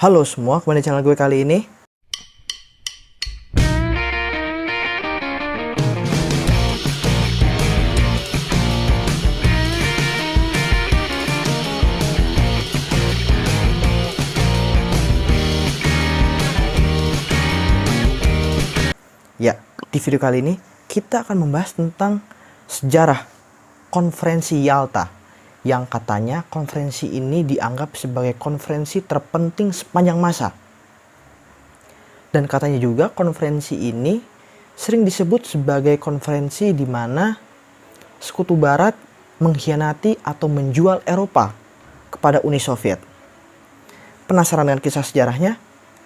Halo semua, kembali di channel gue kali ini. Ya, di video kali ini kita akan membahas tentang sejarah konferensi Yalta, yang katanya konferensi ini dianggap sebagai konferensi terpenting sepanjang masa. Dan katanya juga konferensi ini sering disebut sebagai konferensi di mana Sekutu Barat mengkhianati atau menjual Eropa kepada Uni Soviet. Penasaran dengan kisah sejarahnya?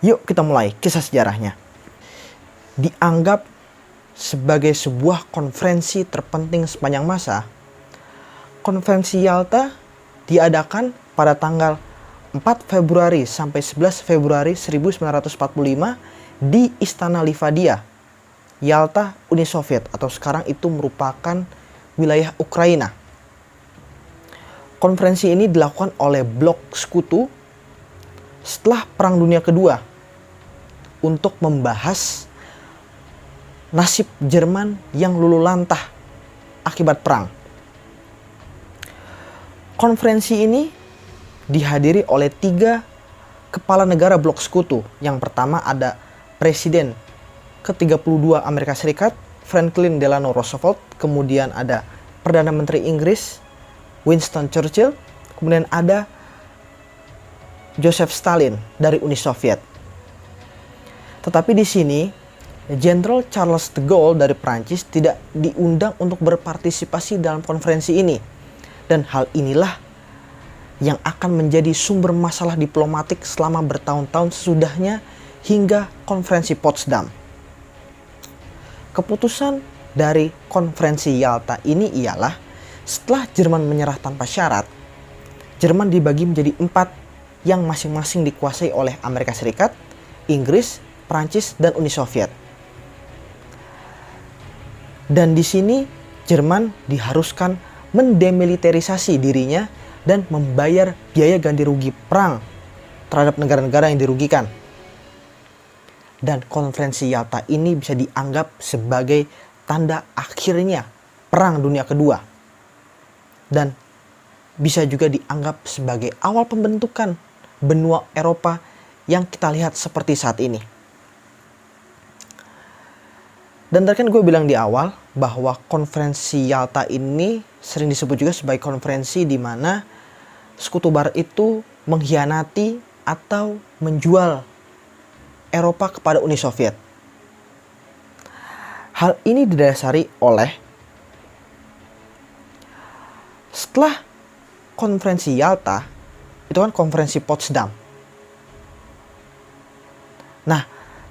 Yuk kita mulai kisah sejarahnya. Dianggap sebagai sebuah konferensi terpenting sepanjang masa, konferensi Yalta diadakan pada tanggal 4 Februari sampai 11 Februari 1945 di Istana Livadia, Yalta, Uni Soviet, atau sekarang itu merupakan wilayah Ukraina. Konferensi ini dilakukan oleh blok sekutu setelah Perang Dunia Kedua untuk membahas nasib Jerman yang luluh lantah akibat perang. Konferensi ini dihadiri oleh 3 kepala negara blok sekutu. Yang pertama ada Presiden ke-32 Amerika Serikat, Franklin Delano Roosevelt. Kemudian ada Perdana Menteri Inggris, Winston Churchill. Kemudian ada Joseph Stalin dari Uni Soviet. Tetapi di sini Jenderal Charles de Gaulle dari Prancis tidak diundang untuk berpartisipasi dalam konferensi ini. Dan hal inilah yang akan menjadi sumber masalah diplomatik selama bertahun-tahun sesudahnya hingga konferensi Potsdam. Keputusan dari konferensi Yalta ini ialah setelah Jerman menyerah tanpa syarat, Jerman dibagi menjadi 4 yang masing-masing dikuasai oleh Amerika Serikat, Inggris, Prancis, dan Uni Soviet. Dan di sini Jerman diharuskan mendemilitarisasi dirinya dan membayar biaya ganti rugi perang terhadap negara-negara yang dirugikan. Dan konferensi Yalta ini bisa dianggap sebagai tanda akhirnya Perang Dunia Kedua. Dan bisa juga dianggap sebagai awal pembentukan benua Eropa yang kita lihat seperti saat ini. Dan tadi kan gue bilang di awal bahwa konferensi Yalta ini sering disebut juga sebagai konferensi di mana Sekutu Barat itu mengkhianati atau menjual Eropa kepada Uni Soviet. Hal ini didasari oleh setelah konferensi Yalta, itu kan konferensi Potsdam. Nah,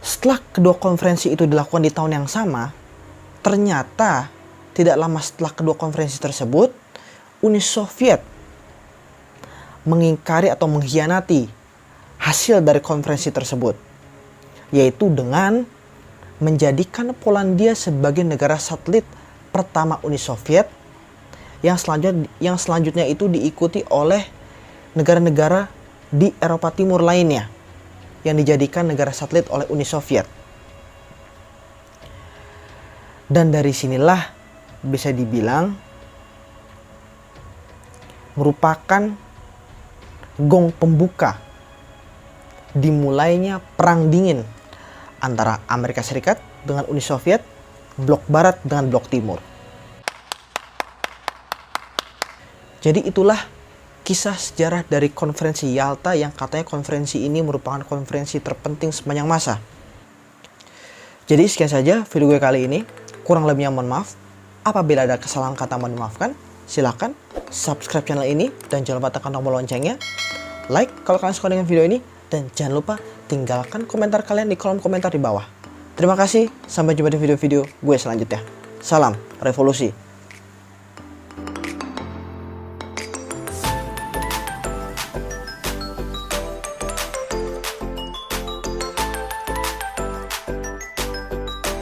setelah kedua konferensi itu dilakukan di tahun yang sama, ternyata tidak lama setelah kedua konferensi tersebut, Uni Soviet mengingkari atau mengkhianati hasil dari konferensi tersebut, yaitu dengan menjadikan Polandia sebagai negara satelit pertama Uni Soviet yang selanjutnya itu diikuti oleh negara-negara di Eropa Timur lainnya yang dijadikan negara satelit oleh Uni Soviet. Dan dari sinilah bisa dibilang merupakan gong pembuka dimulainya Perang Dingin antara Amerika Serikat dengan Uni Soviet, blok Barat dengan blok Timur. Jadi itulah kisah sejarah dari konferensi Yalta yang katanya konferensi ini merupakan konferensi terpenting sepanjang masa. Jadi sekian saja video gue kali ini. Kurang lebihnya mohon maaf. Apabila ada kesalahan kata mohon dimaafkan. Silahkan subscribe channel ini dan jangan lupa tekan tombol loncengnya. Like kalau kalian suka dengan video ini. Dan jangan lupa tinggalkan komentar kalian di kolom komentar di bawah. Terima kasih. Sampai jumpa di video-video gue selanjutnya. Salam revolusi.